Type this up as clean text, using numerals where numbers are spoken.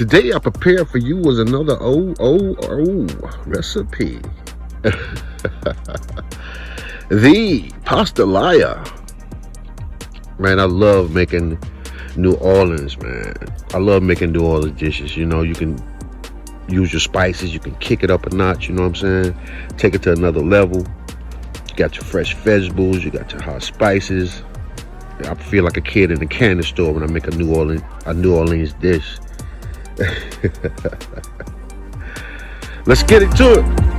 Today I prepared for you was another recipe. The Pastalayla. Man, I love making New Orleans, man. I love making New Orleans dishes. You know, you can use your spices, you can kick it up a notch, you know what I'm saying? Take it to another level. You got your fresh vegetables, you got your hot spices. I feel like a kid in a candy store when I make a New Orleans dish. Let's get into it.